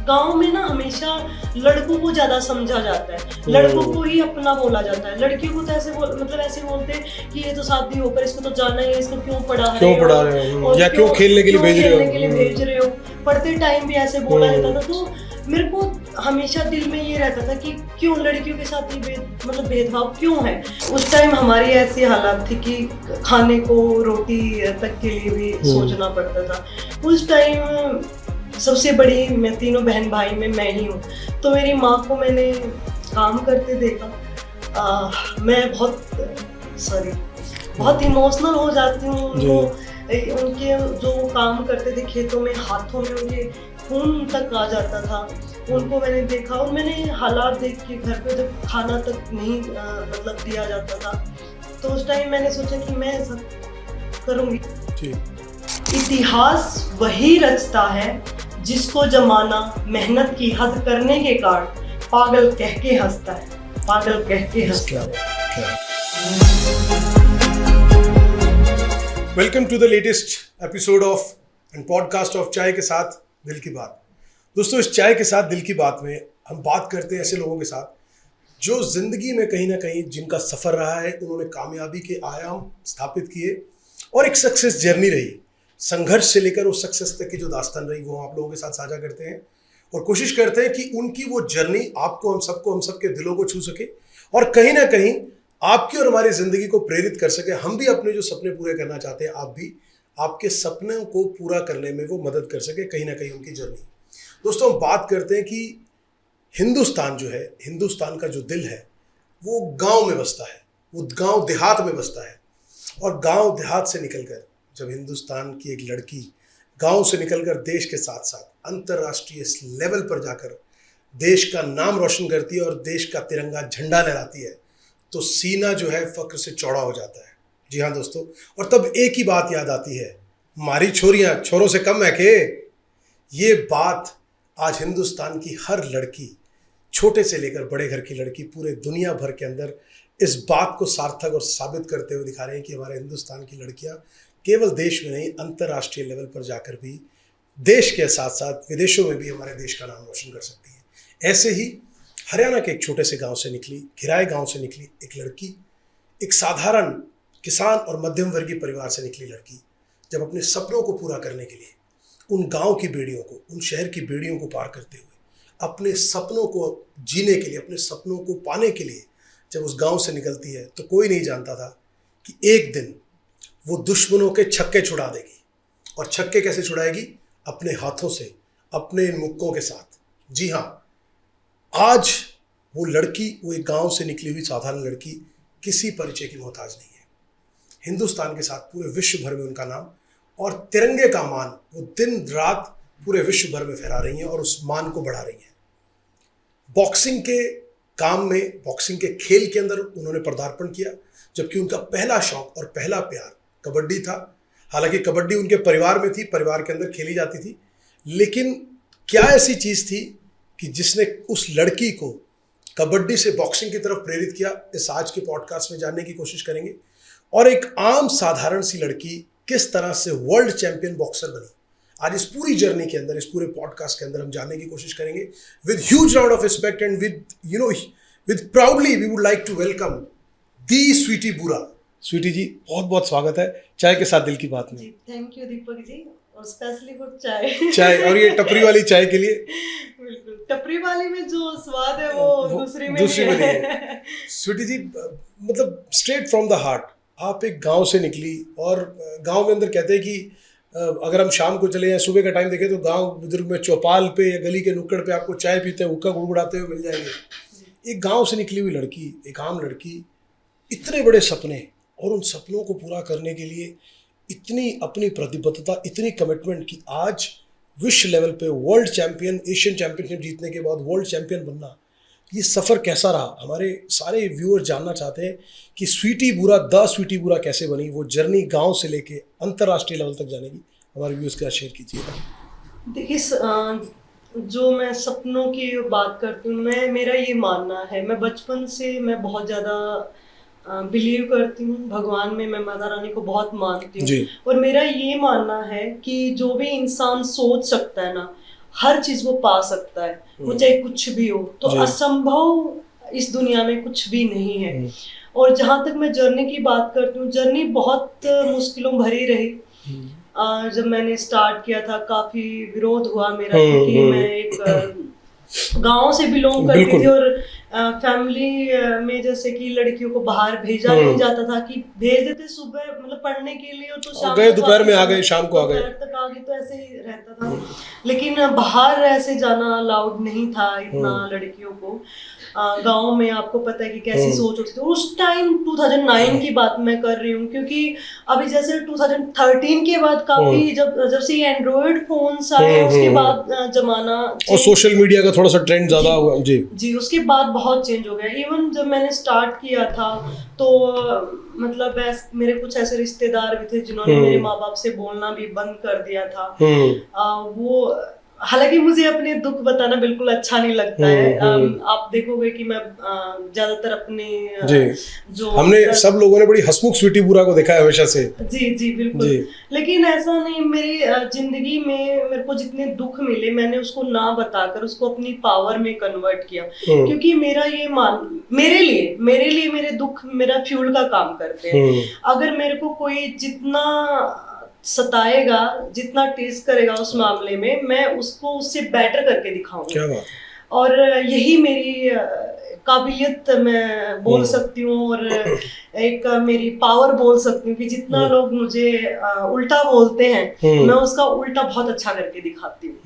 गांव में ना हमेशा लड़कों को ज्यादा समझा जाता है, लड़कों को ही अपना बोला जाता है, लड़कियों को तो ऐसे ऐसे बोलते हैं कि ये तो शादी होकर इसको तो जाना ही है, इसको क्यों पढ़ा रहे हो या क्यों खेलने के लिए भेज रहे हो। पढ़ते टाइम भी ऐसे बोला जाता था। तो मेरे को हमेशा दिल में ये रहता था कि क्यों लड़कियों के साथ ये भेदभाव क्यों है। उस टाइम हमारी ऐसी हालत थी कि खाने को रोटी तक के लिए भी सोचना पड़ता था। उस टाइम सबसे बड़ी मैं तीनों बहन भाई में मैं ही हूँ, तो मेरी माँ को मैंने काम करते देखा। मैं बहुत इमोशनल हो जाती हूँ। उनके जो काम करते थे खेतों में, हाथों में उनके खून तक आ जाता था। उनको मैंने देखा और मैंने हालात देख के घर पे जब खाना तक नहीं दिया जाता था, तो उस टाइम मैंने सोचा कि मैं ऐसा करूँगी। इतिहास वही रचता है जिसको जमाना मेहनत की हद करने के कारण पागल कह के हंसता है। Welcome to the latest episode of and podcast of चाय के साथ दिल की बात। दोस्तों, इस चाय के साथ दिल की बात में हम बात करते हैं ऐसे लोगों के साथ जो जिंदगी में कहीं ना कहीं जिनका सफर रहा है, उन्होंने कामयाबी के आयाम स्थापित किए और एक सक्सेस जर्नी रही। संघर्ष से लेकर उस सक्सेस तक की जो दास्तान रही वो आप लोगों के साथ साझा करते हैं और कोशिश करते हैं कि उनकी वो जर्नी आपको, हम सबके दिलों को छू सके और कहीं ना कहीं आपकी और हमारी जिंदगी को प्रेरित कर सके। हम भी अपने जो सपने पूरे करना चाहते हैं, आप भी आपके सपनों को पूरा करने में वो मदद कर सके, कहीं ना कहीं उनकी जर्नी। दोस्तों, हम बात करते हैं कि हिंदुस्तान जो है, हिंदुस्तान का जो दिल है वो गांव में बसता है, वो गांव देहात में बसता है। और गांव देहात से निकलकर जब हिंदुस्तान की एक लड़की गांव से निकलकर देश के साथ साथ अंतर्राष्ट्रीय लेवल पर जाकर देश का नाम रोशन करती है और देश का तिरंगा झंडा लहराती है, तो सीना जो है फख्र से चौड़ा हो जाता है। जी हाँ दोस्तों, और तब एक ही बात याद आती है, मारी छोरियां छोरों से कम है के। ये बात आज हिंदुस्तान की हर लड़की, छोटे से लेकर बड़े घर की लड़की, पूरे दुनिया भर के अंदर इस बात को सार्थक और साबित करते हुए दिखा रहे हैं कि हमारे हिंदुस्तान की लड़कियां केवल देश में नहीं, अंतर्राष्ट्रीय लेवल पर जाकर भी देश के साथ साथ विदेशों में भी हमारे देश का नाम रोशन कर सकती है। ऐसे ही हरियाणा के एक छोटे से गांव से निकली, घिराए गांव से निकली एक लड़की, एक साधारण किसान और मध्यम वर्गीय परिवार से निकली लड़की, जब अपने सपनों को पूरा करने के लिए उन गांव की बेड़ियों को, उन शहर की बेड़ियों को पार करते हुए अपने सपनों को जीने के लिए, अपने सपनों को पाने के लिए जब उस गांव से निकलती है, तो कोई नहीं जानता था कि एक दिन वो दुश्मनों के छक्के छुड़ा देगी। और छक्के कैसे छुड़ाएगी? अपने हाथों से, अपने इन मुक्कों के साथ। जी हाँ, आज वो लड़की, वो एक गांव से निकली हुई साधारण लड़की किसी परिचय की मोहताज नहीं है। हिंदुस्तान के साथ पूरे विश्व भर में उनका नाम और तिरंगे का मान वो दिन रात पूरे विश्व भर में फहरा रही हैं और उस मान को बढ़ा रही हैं। बॉक्सिंग के काम में, बॉक्सिंग के खेल के अंदर उन्होंने पदार्पण किया, जबकि उनका पहला शौक और पहला प्यार कबड्डी था। हालांकि कबड्डी उनके परिवार में थी, परिवार के अंदर खेली जाती थी, लेकिन क्या ऐसी चीज़ थी कि जिसने उस लड़की को कबड्डी से बॉक्सिंग की तरफ प्रेरित किया, इस आज के पॉडकास्ट में जानने की कोशिश करेंगे। और एक आम साधारण सी लड़की किस तरह से वर्ल्ड चैंपियन बॉक्सर बनी, आज इस पूरी जर्नी के अंदर, इस पूरे पॉडकास्ट के अंदर हम जानने की कोशिश करेंगे। With huge round of respect and with proudly we would like to welcome the Sweety Boora. Sweety जी, बहुत बहुत स्वागत है चाय के साथ दिल की बात में। थैंक यू दीपक जी, और स्पेशली फॉर चाय। और ये टपरी वाली चाय के लिए। बिल्कुल, टपरी वाली में जो स्वाद है वो दूसरी में है। स्वीटी जी, मतलब स्ट्रेट फ्रॉम द हार्ट, आप एक गांव से निकली और गांव में अंदर कहते हैं कि अगर हम शाम को चले या सुबह का टाइम देखें तो गांव बुजुर्ग में चौपाल पे या गली के नुक्कड़ पे आपको चाय पीते हैं, हुक्का गुड़गुड़ाते हुए मिल जाएंगे। एक गांव से निकली हुई लड़की, एक आम लड़की, इतने बड़े सपने और उन सपनों को पूरा करने के लिए इतनी अपनी प्रतिबद्धता, इतनी कमिटमेंट कि आज विश्व लेवल पे वर्ल्ड चैंपियन, एशियन चैंपियनशिप जीतने के बाद वर्ल्ड चैंपियन बनना, ये सफ़र कैसा रहा? हमारे सारे व्यूअर जानना चाहते हैं कि स्वीटी बुरा कैसे बनी, वो जर्नी गांव से लेके अंतर्राष्ट्रीय लेवल तक जाने की हमारे व्यूअर्स के साथ शेयर कीजिएगा। देखिए, जो मैं सपनों की बात करती हूँ, मेरा ये मानना है, मैं बचपन से मैं बहुत ज़्यादा बिलीव करती हूँ भगवान में, मैं माता रानी को बहुत मानती हूँ। और मेरा ये मानना है कि जो भी इंसान सोच सकता है ना, हर चीज वो पा सकता है, वो चाहे कुछ भी हो। तो असंभव इस दुनिया में कुछ भी नहीं है। और जहां तक मैं जर्नी की बात करती हूँ, जर्नी बहुत मुश्किलों भरी रही। जब मैंने स्टार्ट किया था काफी विरोध हुआ मेरा, क्योंकि मैं एक गांव से बिलोंग करती थी और फैमिली में जैसे कि लड़कियों को बाहर भेजा नहीं जाता था, कि भेज देते सुबह मतलब पढ़ने के लिए, और तो शाम गए, दोपहर में आ गए, शाम को आ गए, दोपहर तक आ गए, तो ऐसे ही रहता था। लेकिन बाहर ऐसे जाना अलाउड नहीं था इतना लड़कियों को। गांव में आपको पता है कि कैसी सोच होती थी उस टाइम। 2009 की बात मैं कर रही हूँ, क्योंकि अभी जैसे 2013 के बाद काफी जब से एंड्रॉइड फोन्स आए उसके बाद जमाना और सोशल मीडिया का थोड़ा सा ट्रेंड ज्यादा हुआ जी, उसके बाद बहुत चेंज हो गया। इवन जब मैंने स्टार्ट किया था तो मतलब मेरे कुछ ऐसे रिश्तेदार भी थे जिन्होंने मेरे माँ बाप से बोलना भी बंद कर दिया था। वो हालांकि मुझे अपने दुख बताना बिल्कुल अच्छा नहीं लगता है। आप देखोगे कि मैं ज्यादातर अपने जो हमने सब लोगों ने बड़ी हंसमुख स्वीटी बुरा को देखा है हमेशा से। जी बिल्कुल जी। लेकिन ऐसा नहीं, मेरी जिंदगी में मेरे को जितने दुख मिले मैंने उसको ना बताकर उसको अपनी पावर में कन्वर्ट किया, क्योंकि मेरा ये मेरे लिए मेरे दुख मेरा फ्यूल का काम करते हैं। अगर मेरे को कोई जितना सताएगा, जितना टेस्ट करेगा उस मामले में, मैं उसको उससे बेटर करके दिखाऊंगी। क्या बात। और यही मेरी काबिलियत मैं बोल सकती हूँ, और एक मेरी पावर बोल सकती हूँ कि जितना लोग मुझे उल्टा बोलते हैं मैं उसका उल्टा बहुत अच्छा करके दिखाती हूँ।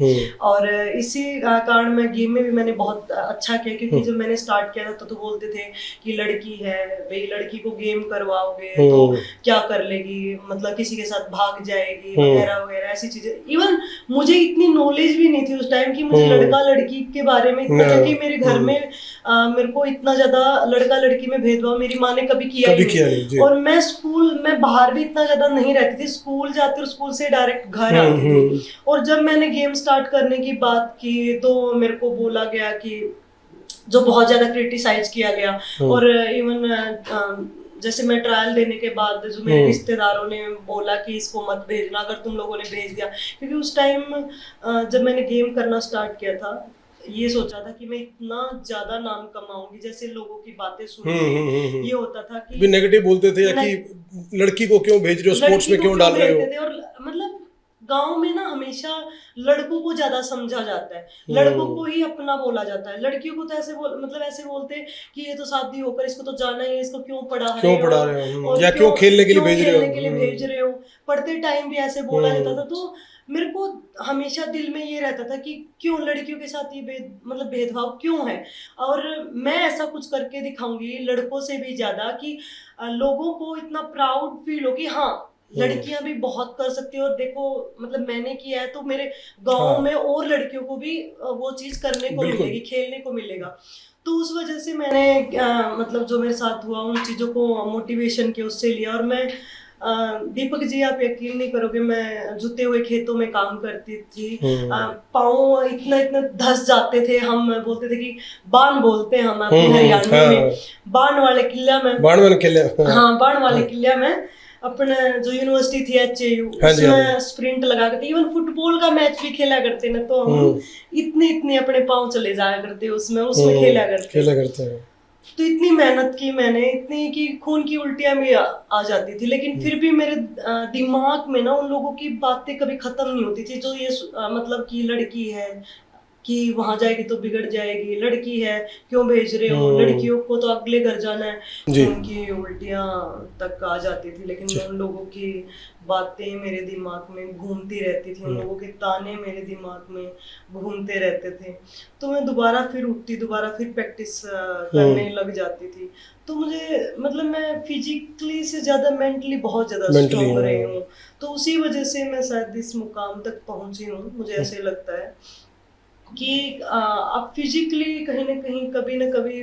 और इसी कारण मैं गेम में भी मैंने बहुत अच्छा किया, क्योंकि जब मैंने स्टार्ट किया था तो बोलते थे कि लड़की है भाई, लड़की को गेम करवाओगे तो क्या कर लेगी, मतलब किसी के साथ भाग जाएगी वगैरह वगैरह ऐसी चीजें। इवन मुझे इतनी नॉलेज भी नहीं थी उस टाइम कि मुझे लड़का लड़की के बारे में इतना, क्योंकि मेरे घर में मेरे को इतना ज्यादा लड़का लड़की में भेदभाव मेरी माँ ने कभी किया नहीं। और मैं बाहर भी इतना ज्यादा नहीं रहती थी, स्कूल जाती और स्कूल से डायरेक्ट घर आती थी। और जब मैंने गेम स्टार्ट करने की बात की तो मेरे को बोला गया कि जो बहुत ज्यादा क्रिटिसाइज किया गया। और इवन जैसे मैं ट्रायल देने के बाद जो मेरे रिश्तेदारों ने बोला कि इसको मत भेजना, अगर तुम लोगों ने भेज दिया, क्योंकि उस टाइम जब मैंने गेम करना स्टार्ट किया था ये सोचा था कि मैं इतना ज्यादा नाम कमाऊंगी, जैसे लोगों की बातें सुन के ये होता था कि नेगेटिव बोलते थे कि लड़की को क्यों भेज रहे हो, स्पोर्ट्स में क्यों डाल रहे हो। और मतलब गांव में ना हमेशा लड़कों को ज्यादा समझा जाता है, लड़कों को ही अपना बोला जाता है, लड़कियों को तो ऐसे ऐसे बोलते हैं कि ये तो शादी होकर इसको तो जाना ही है, इसको क्यों पढ़ा रहे हो या क्यों खेलने के लिए भेज रहे हो। पढ़ते टाइम भी ऐसे बोला जाता था। तो मेरे को हमेशा दिल में ये रहता था कि क्यों लड़कियों के साथ ये भेदभाव क्यों है, और मैं ऐसा कुछ करके दिखाऊंगी लड़कों से भी ज्यादा कि लोगों को इतना प्राउड फील हो कि हाँ लड़कियां भी बहुत कर सकती है। और देखो मतलब मैंने किया है तो मेरे गांव में और लड़कियों को भी वो चीज करने को मिलेगी, खेलने को मिलेगा। तो उस वजह से मैंने मतलब जो मेरे साथ हुआ उन चीजों को मोटिवेशन के उससे लिया। और मैं दीपक जी आप यकीन नहीं करोगे, मैं जुते हुए खेतों में काम करती थी, पाँव इतना धस जाते थे, हम बोलते थे कि बाण बोलते हैं हम अपने हरियाणा में, बाण वाले किला में अपने जो यूनिवर्सिटी थी HAU उसमें स्प्रिंट लगा करते, इवन फुटबॉल का मैच भी खेला करते ना, तो हम इतने अपने पाँव चले जाया करते उसमें खेला करते हैं। तो इतनी मेहनत की मैंने, इतनी कि खून की उल्टियां भी आ जाती थी, लेकिन फिर भी मेरे दिमाग में ना उन लोगों की बातें कभी खत्म नहीं होती थी जो ये मतलब कि लड़की है कि वहां जाएगी तो बिगड़ जाएगी, लड़की है क्यों भेज रहे हो, लड़कियों को तो अगले घर जाना है, उनकी उल्टियां तक आ जाती थी। लेकिन उन लोगों की बातें मेरे दिमाग में घूमती रहती थी, उन लोगों के ताने मेरे दिमाग में घूमते रहते थे। तो मैं दोबारा फिर प्रैक्टिस करने लग जाती थी। तो मुझे मतलब मैं फिजिकली से ज्यादा मेंटली बहुत ज्यादा स्ट्रॉन्ग रही हूँ, तो उसी वजह से मैं शायद इस मुकाम तक पहुंची हूँ। मुझे ऐसे लगता है कि आप फिजिकली कहीं ना कहीं कभी ना कभी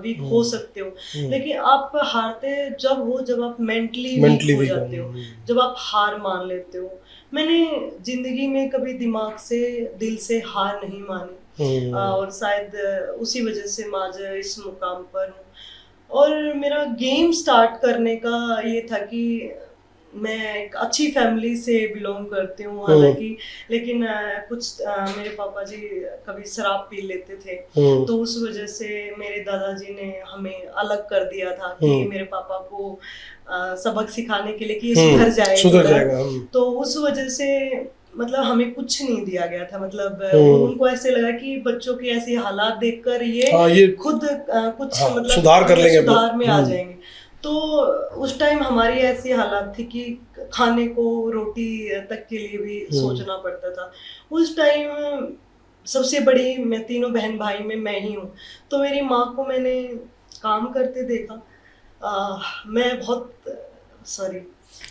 वीक हो सकते हो, लेकिन आप हारते जब आप मेंटली वीक हो जाते हो, जब आप हार मान लेते हो। मैंने जिंदगी में कभी दिमाग से दिल से हार नहीं मानी, और शायद उसी वजह से मैं आज इस मुकाम पर हूँ। और मेरा गेम स्टार्ट करने का ये था कि मैं एक अच्छी फैमिली से बिलोंग करती हूँ हालांकि, लेकिन कुछ मेरे पापा जी कभी शराब पी लेते थे, तो उस वजह से मेरे दादाजी ने हमें अलग कर दिया था कि मेरे पापा को सबक सिखाने के लिए कि ये सुधर जाएगा। तो उस वजह से मतलब हमें कुछ नहीं दिया गया था, मतलब उनको ऐसे लगा कि बच्चों के ऐसे हालात देखकर ये खुद कुछ मतलब सुधार कर लेंगे, सुधार में आ जाएंगे। तो उस टाइम हमारी ऐसी हालात थी कि खाने को रोटी तक के लिए भी सोचना पड़ता था। उस टाइम सबसे बड़ी मैं तीनों बहन भाई में मैं ही हूँ, तो मेरी माँ को मैंने काम करते देखा। मैं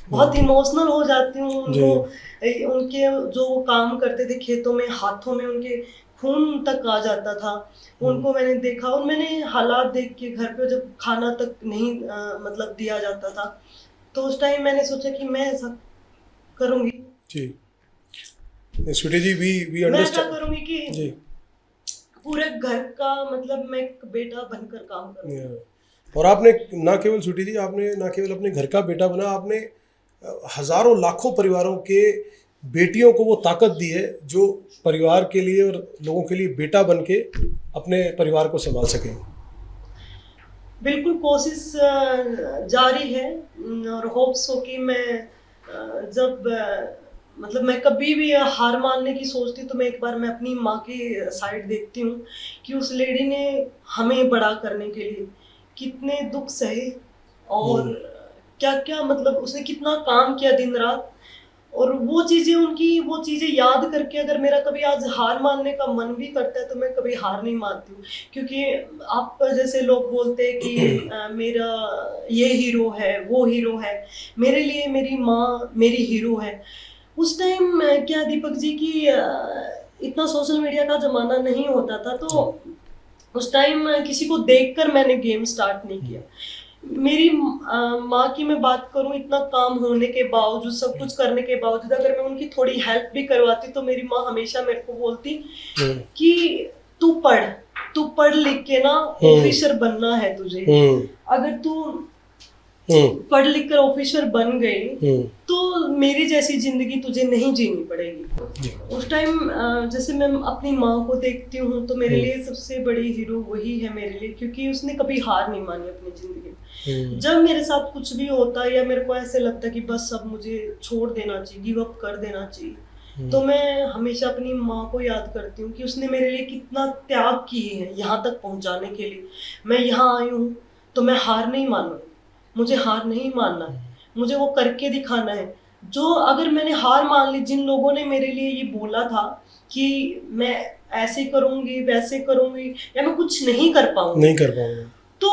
बहुत इमोशनल हो जाती हूँ उनके जो वो काम करते थे खेतों में, हाथों में उनके खून तक आ जाता था। उनको मैंने देखा और मैंने हालात देख के घर पे जब खाना तक नहीं मतलब दिया जाता था, तो उस टाइम मैंने सोचा कि मैं ऐसा करूंगी जी। स्वीटी जी वी अंडरस्टैंड, मैं ऐसा करूंगी कि जी पूरे घर का मतलब मैं एक बेटा बनकर काम करूंगी। और आपने ना केवल स्वीटी जी, आपने ना केवल अपने घर का बेटा बना, आपने हजारों लाखों परिवारों के बेटियों को वो ताकत दी है जो परिवार के लिए और लोगों के लिए बेटा बन के अपने परिवार को संभाल सकें। बिल्कुल कोशिश जारी है और होप्स हो कि मैं जब मतलब मैं कभी भी हार मानने की सोचती तो मैं अपनी माँ की साइड देखती हूँ कि उस लेडी ने हमें बड़ा करने के लिए कितने दुख सहे और क्या क्या मतलब उसने कितना काम किया दिन रात, और वो चीज़ें याद करके अगर मेरा कभी आज हार मानने का मन भी करता है तो मैं कभी हार नहीं मानती हूँ। क्योंकि आप जैसे लोग बोलते हैं कि मेरा ये हीरो है वो हीरो है, मेरे लिए मेरी माँ मेरी हीरो है। उस टाइम क्या दीपक जी की इतना सोशल मीडिया का ज़माना नहीं होता था, तो उस टाइम किसी को देखकर मैंने गेम स्टार्ट नहीं किया। मेरी माँ की मैं बात करूं, इतना काम होने के बावजूद, सब कुछ करने के बावजूद अगर मैं उनकी थोड़ी हेल्प भी करवाती तो मेरी माँ हमेशा मेरे को बोलती कि तू पढ़ लिख के ना ऑफिसर बनना है तुझे, अगर तू पढ़ लिख कर ऑफिसर बन गई तो मेरी जैसी जिंदगी तुझे नहीं जीनी पड़ेगी। उस टाइम जैसे मैं अपनी माँ को देखती हूँ तो मेरे लिए सबसे बड़ी हीरो वही है मेरे लिए, क्योंकि उसने कभी हार नहीं मानी अपनी जिंदगी में। जब मेरे साथ कुछ भी होता है या मेरे को ऐसे लगता है कि बस अब मुझे छोड़ देना चाहिए, गिव अप कर देना चाहिए, तो मैं हमेशा अपनी माँ को याद करती हूँ कि उसने मेरे लिए कितना त्याग किए हैं यहाँ तक पहुँचाने के लिए। मैं यहाँ आई हूँ तो मैं हार नहीं मानूंगी, मुझे हार नहीं मानना है, मुझे वो करके दिखाना है। जो अगर मैंने हार मान ली, जिन लोगों ने मेरे लिए ये बोला था कि मैं ऐसे करूंगी वैसे करूंगी या मैं कुछ नहीं कर पाऊंगी, तो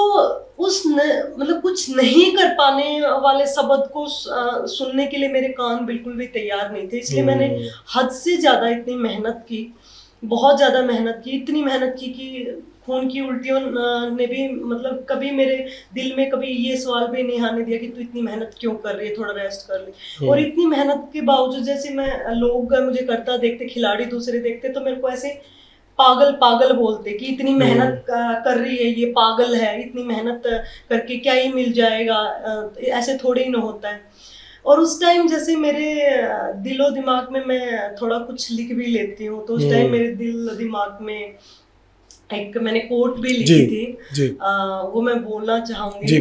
मतलब कुछ नहीं कर पाने वाले शब्द को सुनने के लिए मेरे कान बिल्कुल भी तैयार नहीं थे। इसलिए मैंने हद से ज्यादा इतनी मेहनत की, बहुत ज़्यादा मेहनत की, इतनी मेहनत की कि खून की उल्टियों ने भी मतलब कभी मेरे दिल में कभी ये सवाल भी नहीं आने दिया कि तू इतनी मेहनत क्यों कर रही है, थोड़ा रेस्ट कर ले। और इतनी मेहनत के बावजूद जैसे मैं लोग मुझे करता देखते, खिलाड़ी दूसरे देखते तो मेरे को ऐसे पागल बोलते कि इतनी मेहनत कर रही है ये, पागल है, इतनी मेहनत करके क्या ही मिल जाएगा, ऐसे थोड़ी ही ना होता है। और उस टाइम जैसे मेरे दिलो दिमाग में मैं थोड़ा कुछ लिख भी लेती हूँ, तो उस टाइम मेरे दिल दिमाग में एक मैंने कोट भी लिखी थी, वो मैं बोलना चाहूंगी,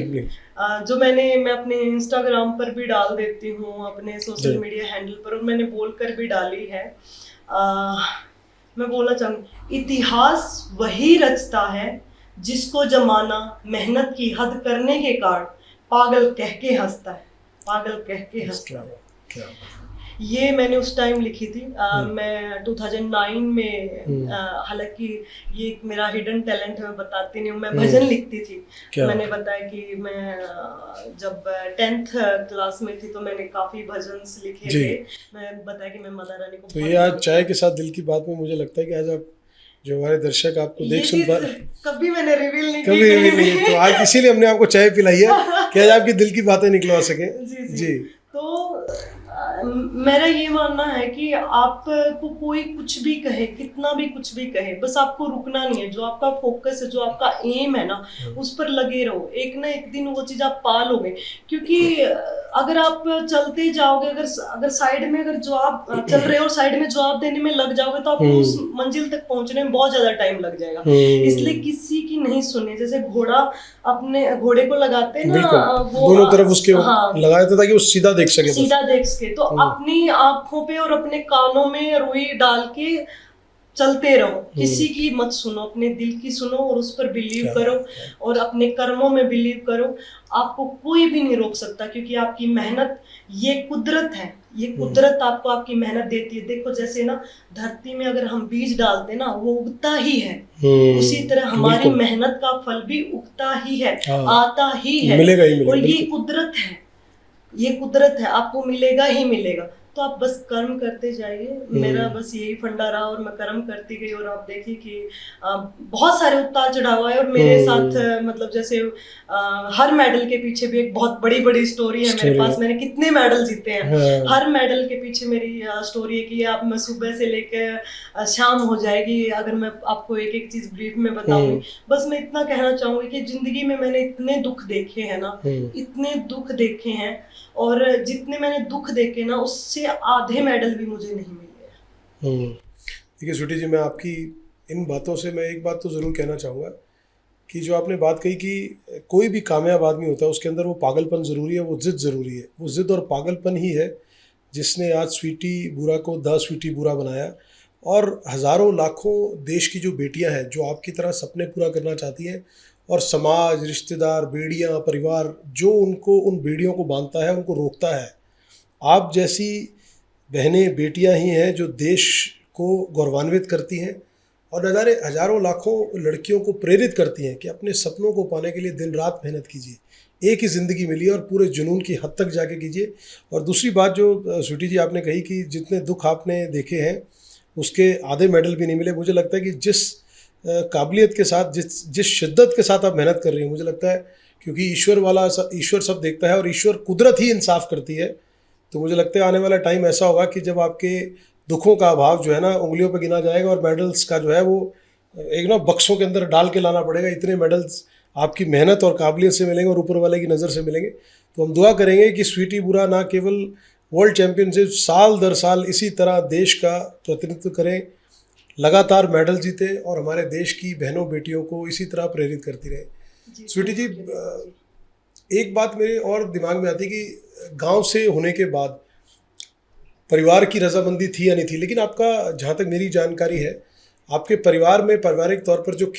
जो मैं अपने इंस्टाग्राम पर भी डाल देती हूँ, अपने सोशल मीडिया हैंडल पर, और मैंने बोलकर भी डाली है। मैं बोलना चाहूंगी, इतिहास वही रचता है जिसको जमाना मेहनत की हद करने के कारण पागल कह के हंसता है, पागल कह के हंसता है। ये मैंने उस टाइम लिखी थी। मैं 2009 में, हालांकि ये मेरा हिडन टैलेंट है, मैं बताती नहीं हूँ, मैं भजन लिखती थी। मैंने बताया कि मैं जब 10th क्लास में थी तो मैंने काफी भजन लिखे थे। मैं बताया कि मैं माता रानी को, तो ये आज चाय के साथ दिल की बात में मुझे लगता है कि आज आप जो हमारे दर्शक आपको देख सुन पा, कभी मैंने रिवील नहीं, तो आज इसीलिए हमने आपको चाय पिलाई है कि आज आपकी दिल की बातें निकलवा सके। जी। तो मेरा ये मानना है कि आपको कोई कुछ भी कहे, कितना भी कुछ भी कहे, बस आपको रुकना नहीं है। जो आपका फोकस है, जो आपका एम है ना, उस पर लगे रहो। एक ना एक दिन वो चीज आप पा लोगे। क्योंकि अगर आप चलते जाओगे, अगर साइड में अगर जवाब चल रहे हो, साइड में जवाब देने में लग जाओगे, तो आपको उस मंजिल तक पहुंचने में बहुत ज्यादा टाइम लग जाएगा। इसलिए किसी की नहीं सुननी। जैसे घोड़ा, अपने घोड़े को लगाते हैं ना, वो दोनों तरफ उसके लगाया था ताकि वो सीधा देख सके, सीधा देख सके। तो अपनी आंखों पे और अपने कानों में रुई डाल के चलते रहो। किसी की मत सुनो, अपने दिल की सुनो और उस पर बिलीव करो और अपने कर्मों में बिलीव करो। आपको कोई भी नहीं रोक सकता, क्योंकि आपकी मेहनत, ये कुदरत है, ये कुदरत आपको आपकी मेहनत देती है। देखो जैसे ना धरती में अगर हम बीज डालते ना, वो उगता ही है, उसी तरह हमारी मेहनत का फल भी उगता ही है, आता ही है, मिलेगा ही मिलेगा। और ये कुदरत है, ये कुदरत है, आपको मिलेगा ही मिलेगा। तो आप बस कर्म करते जाइए। मेरा बस यही फंडा रहा और मैं कर्म करती गई। और आप देखिए कि बहुत सारे उतार चढ़ाव है। और मेरे साथ मतलब जैसे हर मेडल के पीछे भी एक बहुत बड़ी बड़ी स्टोरी है मेरे पास। मैंने कितने मेडल जीते हैं, हर मेडल के पीछे मेरी स्टोरी है कि आप, मैं सुबह से लेकर शाम हो जाएगी अगर मैं आपको एक एक चीज ब्रीफ में बताऊंगी। बस मैं इतना कहना चाहूंगी कि जिंदगी में मैंने इतने दुख देखे हैं ना, इतने दुख देखे हैं, और जितने मैंने दुख देखे ना, उससे आधे मेडल भी मुझे नहीं मिले। देखिए स्वीटी जी, मैं आपकी इन बातों से मैं एक बात तो ज़रूर कहना चाहूँगा कि जो आपने बात कही कि कोई भी कामयाब आदमी होता है उसके अंदर वो पागलपन ज़रूरी है, वो ज़िद ज़रूरी है। वो ज़िद और पागलपन ही है जिसने आज स्वीटी बुरा को द स्वीटी बुरा बनाया। और हज़ारों लाखों देश की जो बेटियां हैं जो आपकी तरह सपने पूरा करना चाहती हैं, और समाज, रिश्तेदार, बेड़ियां, परिवार जो उनको, उन बेड़ियों को बांधता है, उनको रोकता है। आप जैसी बहनें, बेटियां ही हैं जो देश को गौरवान्वित करती हैं और हज़ारों लाखों लड़कियों को प्रेरित करती हैं कि अपने सपनों को पाने के लिए दिन रात मेहनत कीजिए। एक ही ज़िंदगी मिली है और पूरे जुनून की हद तक जाके कीजिए। और दूसरी बात जो स्वीटी जी आपने कही कि जितने दुख आपने देखे हैं उसके आधे मेडल भी नहीं मिले। मुझे लगता है कि जिस काबिलियत के साथ, जिस शिद्दत के साथ आप मेहनत कर रही हैं, मुझे लगता है क्योंकि ईश्वर सब देखता है और ईश्वर कुदरत ही इंसाफ करती है, तो मुझे लगता है आने वाला टाइम ऐसा होगा कि जब आपके दुखों का अभाव जो है ना उंगलियों पे गिना जाएगा और मेडल्स का जो है वो एक ना बक्सों के अंदर डाल के लाना पड़ेगा। इतने मेडल्स आपकी मेहनत और काबिलियत से मिलेंगे और ऊपर वाले की नज़र से मिलेंगे। तो हम दुआ करेंगे कि स्वीटी बुरा ना केवल वर्ल्ड चैम्पियनशिप साल दर साल इसी तरह देश का प्रतिनिधित्व करें, लगातार मेडल जीते और हमारे देश की बहनों बेटियों को इसी तरह प्रेरित करती रहे। स्वीटी जी, एक बात मेरे और दिमाग में आती है कि गांव से होने के बाद परिवार की रजामंदी थी या नहीं थी, लेकिन आपका, जहाँ तक मेरी जानकारी है, आपके परिवार में पारिवारिक तौर पर जो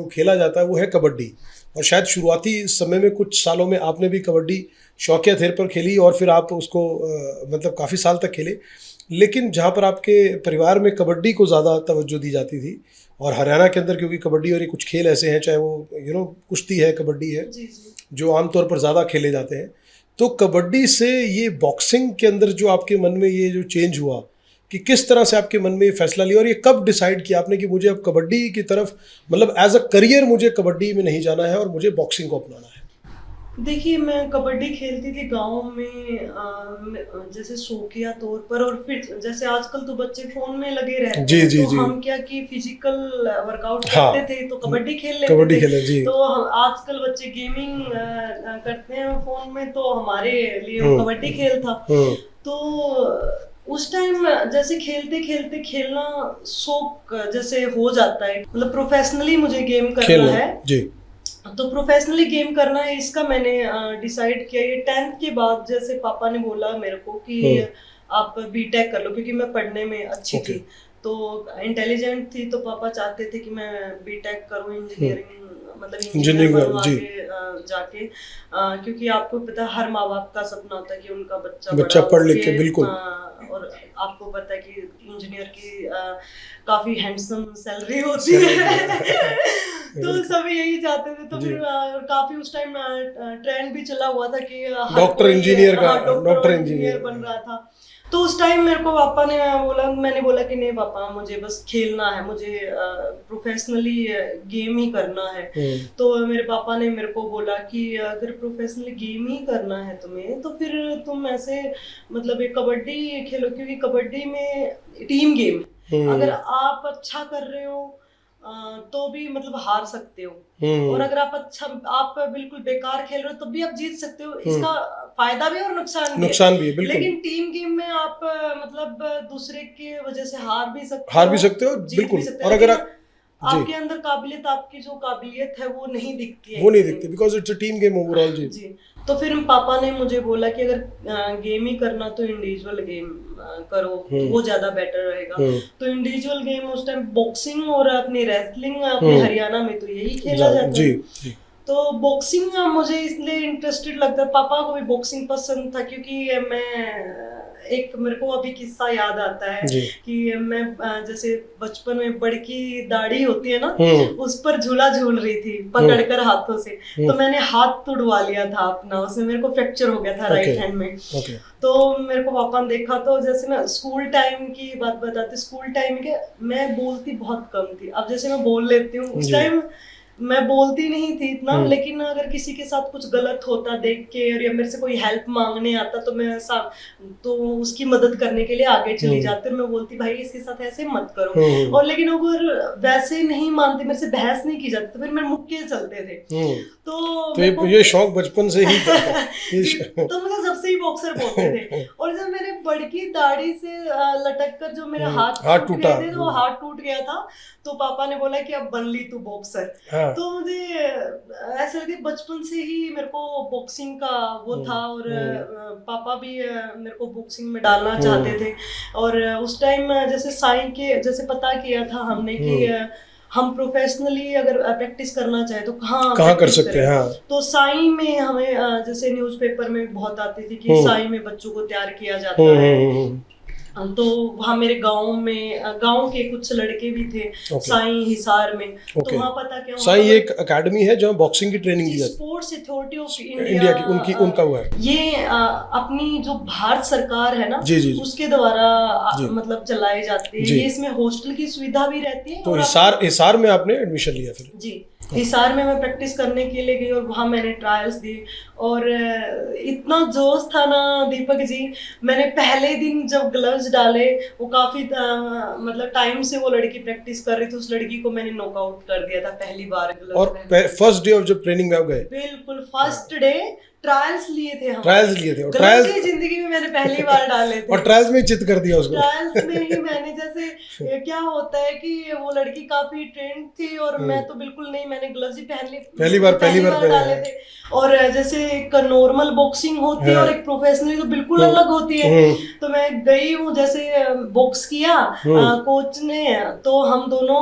खेला जाता है वो है कबड्डी। और शायद शुरुआती समय में कुछ सालों में आपने भी कबड्डी शौकिया तौर पर खेली और फिर आप उसको मतलब काफ़ी साल तक खेले। लेकिन जहाँ पर आपके परिवार में कबड्डी को ज़्यादा तवज्जो दी जाती थी, और हरियाणा के अंदर क्योंकि कबड्डी और ये कुछ खेल ऐसे हैं, चाहे वो कुश्ती है, कबड्डी है, जो आमतौर पर ज़्यादा खेले जाते हैं, तो कबड्डी से ये बॉक्सिंग के अंदर जो आपके मन में ये जो चेंज हुआ कि किस तरह से आपके मन में ये फैसला लिया और ये कब डिसाइड किया आपने कि मुझे अब कबड्डी की तरफ, मतलब एज अ करियर मुझे कबड्डी में नहीं जाना है और मुझे बॉक्सिंग को अपनाना है? देखिए, मैं कबड्डी खेलती थी गांव में, जैसे शौकिया तौर पर, और फिर जैसे आजकल तो बच्चे फोन में लगे रहते हैं, तो हम क्या कि फिजिकल वर्कआउट करते थे तो कबड्डी खेल लेते थे। तो आजकल बच्चे गेमिंग करते हैं फोन में, तो हमारे लिए कबड्डी खेल था। तो उस टाइम जैसे खेलते खेलते खेलना शौक जैसे हो जाता है, मतलब प्रोफेशनली मुझे गेम करना है जी, तो प्रोफेशनली गेम करना है, इसका मैंने डिसाइड किया। ये 10th के बाद जैसे पापा ने बोला मेरे को कि आप बीटेक कर लो, क्योंकि मैं पढ़ने में अच्छी थी, तो इंटेलिजेंट थी, तो पापा चाहते थे कि मैं बीटेक करूँ, इंजीनियरिंग, मतलब इंजीनियर बनूं आगे जाके, क्योंकि आपको पता हर माँ बाप का सपना होता है कि उनका बच्चा पढ़ लिख के, बिल्कुल, और आपको पता है कि इंजीनियर की काफी हैंडसम सैलरी होती है तो सभी यही चाहते थे। तो फिर काफी उस टाइम ट्रेंड भी चला हुआ था कि डॉक्टर इंजीनियर बन रहा था। तो उस टाइम मेरे को पापा ने बोला, मैंने बोला कि नहीं पापा मुझे बस खेलना है, मुझे प्रोफेशनली गेम ही करना है। तो मेरे पापा ने मेरे को बोला कि अगर प्रोफेशनली गेम ही करना है तुम्हें तो फिर तुम ऐसे मतलब एक कबड्डी खेलो, क्योंकि कबड्डी में टीम गेम है। अगर आप अच्छा कर रहे हो तो भी मतलब हार सकते हो, और अगर आप बिल्कुल बेकार खेल रहे हो तब भी आप जीत सकते हो। इसका फायदा भी और नुकसान भी है बिल्कुल। लेकिन टीम गेम में आप मतलब दूसरे के वजह से हार भी सकते हो बिल्कुल। और अगर आपके अंदर काबिलियत, आपकी जो काबिलियत है वो नहीं दिखती because it's a team game overall. जी तो फिर पापा ने मुझे बोला कि अगर गेम ही करना तो इंडिविजुअल गेम करो, तो वो ज्यादा बेटर रहेगा। तो इंडिविजुअल गेम उस टाइम बॉक्सिंग और अपनी रेसलिंग अपने हरियाणा में तो यही खेला जाता है। तो बॉक्सिंग मुझे इसलिए इंटरेस्टेड लगता है, पापा को भी बॉक्सिंग पसंद था, क्योंकि मैं एक मेरे को अभी किस्सा याद आता है कि मैं जैसे बचपन में बड़की दाढ़ी होती है ना, उस पर झूला झूल रही थी पकड़कर हाथों से, तो मैंने हाथ तुड़वा लिया था अपना, उसमें मेरे को फ्रैक्चर हो गया था राइट हैंड में। तो मेरे को पापा ने देखा, तो जैसे मैं स्कूल टाइम की बात बताती, स्कूल टाइम के मैं बोलती बहुत कम थी, अब जैसे मैं बोल लेती हूँ, उस टाइम मैं बोलती नहीं थी इतना, लेकिन अगर किसी के साथ कुछ गलत होता देख के और या मेरे से कोई हेल्प मांगने आता तो मैं तो उसकी मदद करने के लिए आगे चली जाती, और मैं बोलती भाई इसके साथ ऐसे मत करो। और लेकिन अगर वैसे नहीं मानते, मेरे से बहस नहीं की जाती, तो फिर मेरे मुक्के चलते थे। तो ये शौक बचपन से ही था। तो मुझे सबसे ही बॉक्सर बोलते थे। और जब मैंने बड़की दाढ़ी से लटक कर जो मेरा हाथ टूटा, तो हाथ टूट गया था, तो पापा ने बोला कि अब बन ली तू बॉक्सर। तो मुझे ऐसा लगे बचपन से ही मेरे को बॉक्सिंग का वो था, और पापा भी मेरे को बॉक्सिंग में डालना चाहते थे। और उस टाइम जैसे साईं के जैसे पता किया था हमने कि हम प्रोफेशनली अगर प्रैक्टिस करना चाहे तो कहाँ कर सकते हैं। तो साईं में हमें जैसे न्यूज़पेपर में बहुत आती थी कि साईं में बच्चों को तैयार किया जाता है। तो वहाँ मेरे गांव के कुछ लड़के भी थे साईं हिसार में। तो वहाँ पता क्या, साईं एक एकेडमी है जहाँ बॉक्सिंग की ट्रेनिंग दी जाती है, स्पोर्ट्स अथॉरिटी ऑफ इंडिया की, उनका हुआ है ये। अपनी जो भारत सरकार है ना, उसके द्वारा मतलब चलाए जाते हैं ये। इसमें हॉस्टल की सुविधा भी रहती है। तो हिसार में आपने एडमिशन लिया फिर? जी, हिसार में मैं प्रैक्टिस करने के लिए गई, और वहाँ मैंने ट्रायल्स दी, और इतना जोश था ना दीपक जी। मैंने पहले दिन जब ग्लव्स डाले, वो काफी मतलब टाइम से वो लड़की प्रैक्टिस कर रही थी, उस लड़की को मैंने नॉकआउट कर दिया था पहली बार ग्लव्स। और फर्स्ट डे ऑफ जब ट्रेनिंग में आप गए? बिल्कुल फर्स्ट डे ट्रायल्स लिए थे हम। और ट्रायल्स की जिंदगी में मैंने पहली बार डाले थे। और ट्रायल्स में चित कर दिया उसको? ट्रायल्स में ही मैंने, जैसे क्या होता है कि वो लड़की काफी ट्रेंड थी और मैं तो बिल्कुल नहीं, मैंने ग्लव्स ही पहन लिए, पहली बार डाले थे। और जैसे एक नॉर्मल बॉक्सिंग होती है और एक प्रोफेशनली तो बिल्कुल अलग होती है। तो मैं गई हूँ, जैसे बॉक्स किया कोच ने, तो हम दोनों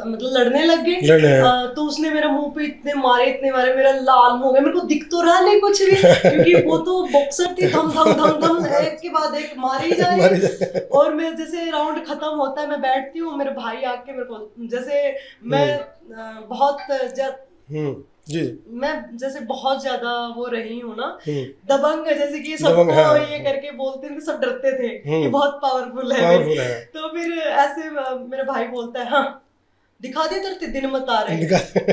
मतलब लड़ने लग गए। तो उसने मेरे मुंह पे इतने मारे, मेरा लाल मुंह हो गया, मेरे को दिख तो रहा नहीं कुछ भी, क्योंकि वो तो बॉक्सर थी, धम धम धम धम एक के बाद एक मारी जाए। और मैं जैसे राउंड खत्म होता है, मैं बैठती हूँ, मेरे भाई आके मेरे को, जैसे मैं बहुत मैं जैसे बहुत ज्यादा वो रही हूँ ना दबंग, जैसे कि सबको ये करके बोलते थे, सब डरते थे कि बहुत पावरफुल है। तो फिर ऐसे मेरा भाई बोलता है, हाँ दिखा दे तेरे दिन मत आ रहे,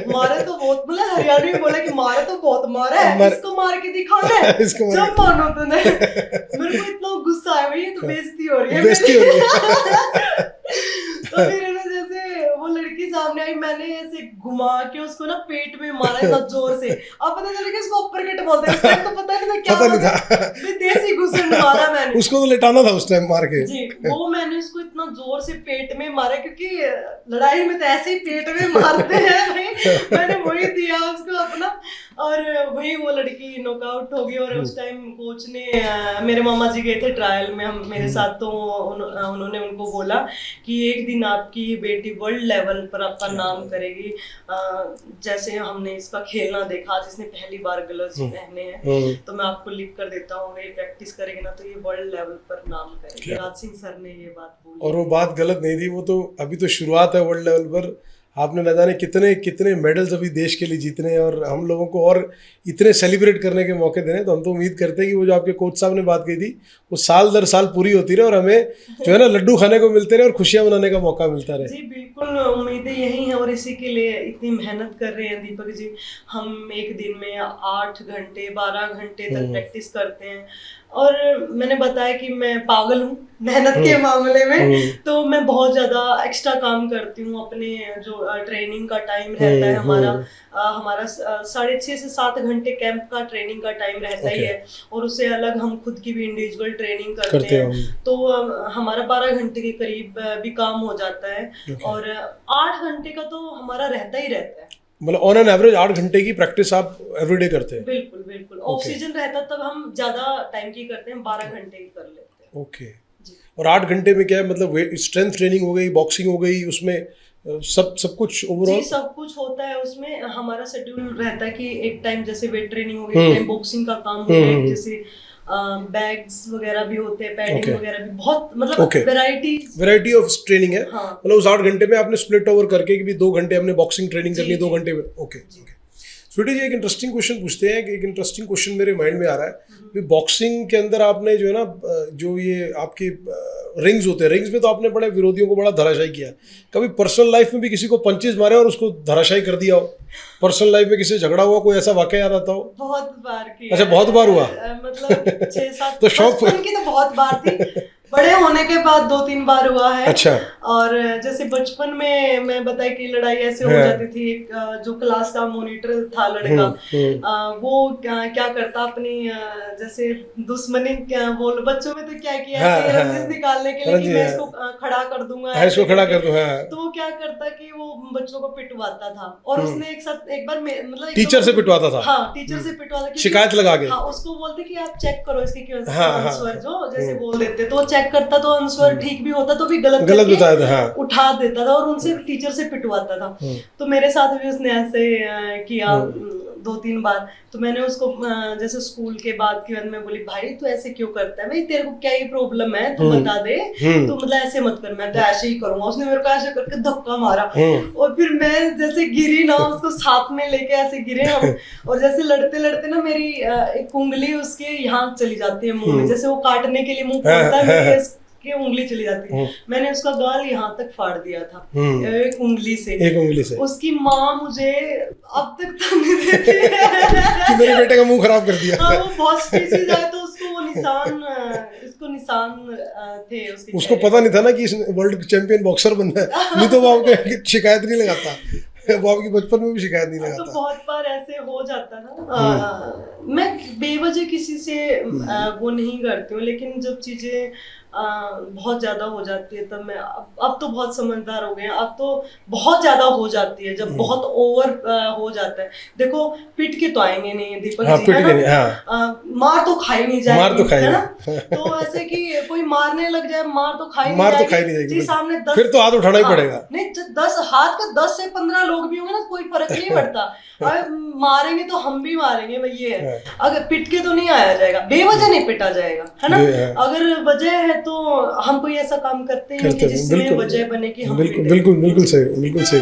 मारे तो बहुत, बोला हरियाणवी में बोला कि मारे तो बहुत मारा है, इसको मार के दिखा दे जब मानो तूने। मेरे को इतना गुस्सा आया, भाई ये तो बेइज्जती हो रही है। तो फिर ना जैसे वो लड़की सामने आई, मैंने ऐसे घुमा के उसको ना पेट में मारा इतना जोर से। अब पता चला कि इसको अपर कट बोलते हैं, तो पता नहीं था क्या, देसी घुसन मारा मैंने उसको, तो लेटाना था उस टाइम मार के जी। वो मैंने उसको इतना जोर से पेट में मारा, क्योंकि लड़ाई में तो ऐसे ही पेट में मारते हैं। मैंने वही दिया उसको अपना, और वही वो लड़की नॉकआउट हो गई। और उस टाइम कोच ने, मेरे मामा जी गए थे ट्रायल में हम मेरे साथ, तो उन्होंने उनको बोला कि एक दिन आपकी बेटी वर्ल्ड लेवल पर आपका नाम करेगी। जैसे हमने इसका खेलना देखा, जिसने पहली बार ग्लव्स पहने हैं, तो मैं आपको लिख कर देता हूँ, ये प्रैक्टिस करेगी ना तो ये वर्ल्ड लेवल पर नाम करेगी। राज सिंह सर ने ये बात बोली, और वो बात गलत नहीं थी, वो तो अभी तो शुरुआत है वर्ल्ड लेवल पर। आपने न जाने कितने कितने मेडल्स अभी देश के लिए जीतने हैं और हम लोगों को और इतने सेलिब्रेट करने के मौके देने। तो हम तो उम्मीद करते हैं कि वो जो आपके कोच साहब ने बात कही थी वो साल दर साल पूरी होती रहे और हमें जो है ना लड्डू खाने को मिलते रहे और खुशियाँ मनाने का मौका मिलता रहे। जी बिल्कुल, उम्मीदें यही हैं और इसी के लिए इतनी मेहनत कर रहे हैं दीपक जी। हम एक दिन में 8 घंटे 12 घंटे तक प्रैक्टिस करते हैं और मैंने बताया कि मैं पागल हूँ मेहनत के मामले में, तो मैं बहुत ज़्यादा एक्स्ट्रा काम करती हूँ। अपने जो ट्रेनिंग का टाइम रहता है हमारा 6.5 से 7 घंटे कैंप का ट्रेनिंग का टाइम रहता ही है और उससे अलग हम खुद की भी इंडिविजुअल ट्रेनिंग करते हैं। तो हमारा 12 घंटे के करीब भी काम हो जाता है और 8 घंटे का तो हमारा रहता ही रहता है। मतलब ऑन एन एवरेज 8 घंटे की प्रैक्टिस आप एवरीडे करते हैं? बिल्कुल बिल्कुल। ऑक्सीजन रहता तब हम ज्यादा टाइम की करते हैं, 12 घंटे की कर लेते हैं। ओके। और 8 घंटे में क्या है, मतलब स्ट्रेंथ ट्रेनिंग हो गई, बॉक्सिंग हो गई, उसमें सब कुछ ओवरऑल? जी सब कुछ होता है उसमें। हमारा शेड्यूल रहता है कि एक टाइम जैसे वेट ट्रेनिंग हो गई, एक टाइम बॉक्सिंग का काम हो गया, जैसे बैग्स वगैरह भी होते हैं, पैडिंग वगैरह भी, बहुत मतलब वैरायटी ऑफ ट्रेनिंग है। मतलब उस 8 घंटे में आपने स्प्लिट ओवर करके कि भी 2 घंटे हमने बॉक्सिंग ट्रेनिंग करनी है, 2 घंटे में। ओके। स्वीटी जी, एक इंटरेस्टिंग क्वेश्चन पूछते हैं कि एक इंटरेस्टिंग क्वेश्चन मेरे माइंड में आ रहा है। बॉक्सिंग के अंदर आपने जो है ना, जो ये आपके रिंग्स होते हैं, रिंग्स में तो आपने बड़े विरोधियों को बड़ा धराशायी किया। कभी पर्सनल लाइफ में भी किसी को पंचेस मारे और उसको धराशायी कर दिया हो? पर्सनल लाइफ में किसी से झगड़ा हुआ, कोई ऐसा वाकया याद आता हो? बहुत बार किया। अच्छा, बहुत बार हुआ? मतलब 6-7 तो शौक की तो बहुत बार थी, बड़े होने के बाद 2-3 बार हुआ है। अच्छा। और जैसे बचपन में मैं बताया कि लड़ाई ऐसे हो जाती थी। एक जो क्लास का मॉनिटर था लड़का, वो क्या करता अपनी जैसे दुश्मनी बोल, बच्चों में तो क्या किया रंजिश निकालने के लिए कि मैं इसको खड़ा कर दूंगा, इसको खड़ा कर दूंगा। तो वो क्या करता कि वो बच्चों को पिटवाता था और उसने एक बार मतलब टीचर से पिटवाता था। हाँ, टीचर से पिटवाता, शिकायत लगा के। हाँ, उसको बोलते कि आप चेक करो इसके क्यों आंसर, जो जैसे बोल देते तो चेक करता, तो आंसर ठीक भी होता तो भी गलत बताया था। हाँ। उठा देता था और उनसे टीचर से पिटवाता था। तो मेरे साथ भी उसने ऐसे किया 2-3 बार। तो मैंने उसको जैसे स्कूल के बाद की मैं बोली, भाई तू ऐसे क्यों करता है, भाई तेरे को क्या ही प्रॉब्लम है, तू बता दे, तो मतलब ऐसे मत कर, मैं तो ऐसे ही करूंगा। उसने मेरे को ऐसे करके धक्का मारा और फिर मैं जैसे गिरी ना, उसको साथ में लेके ऐसे गिरे हम, और जैसे लड़ते लड़ते ना मेरी एक उंगली उसके यहाँ चली जाती है मुंह में, जैसे वो काटने के लिए मुंह खोलता है, मेरी की उंगली चली जाती है। मैंने उसका गाल यहाँ तक फाड़ दिया था एक उंगली से। उसकी माँ मुझे अब तक ताने देती है कि मेरे बेटे का मुंह खराब कर दिया। हाँ, वो बहुत स्टीचिंग आए तो उसको वो निशान थे उसके। उसको पता नहीं था ना कि वर्ल्ड चैंपियन बॉक्सर बनना है, नहीं तो वो आपको शिकायत नहीं लगाता, वो आपकी बचपन में भी शिकायत नहीं लगाता। तो बहुत बार ऐसे हो जाता ना। मैं बेवजह किसी से वो नहीं करती हूँ, लेकिन जब चीजें बहुत ज्यादा हो जाती है तब मैं अब तो बहुत समझदार हो गए हैं। अब तो बहुत ज्यादा हो जाती है, जब बहुत ओवर हो जाता है। देखो पिट के तो आएंगे नहीं दीपक जी, है ना? मार तो खाई नहीं जाएगी, है ना? तो ऐसे कि कोई मारने लग जाए, मार तो खाई नहीं जाएगी। सामने 10, फिर तो हाथ उठाना ही पड़ेगा। नहीं, 10 हाथ का 10 से 15 लोग भी होंगे ना, कोई फर्क नहीं पड़ता। मारेंगे तो हम भी मारेंगे, भाई ये है। अगर पिट के तो नहीं आया जाएगा, बेवजह नहीं पिटा जाएगा, है ना? अगर वजह है तो हम कोई ऐसा काम करते हैं कि जिसमें वजह बने कि हम बिल्कुल सही।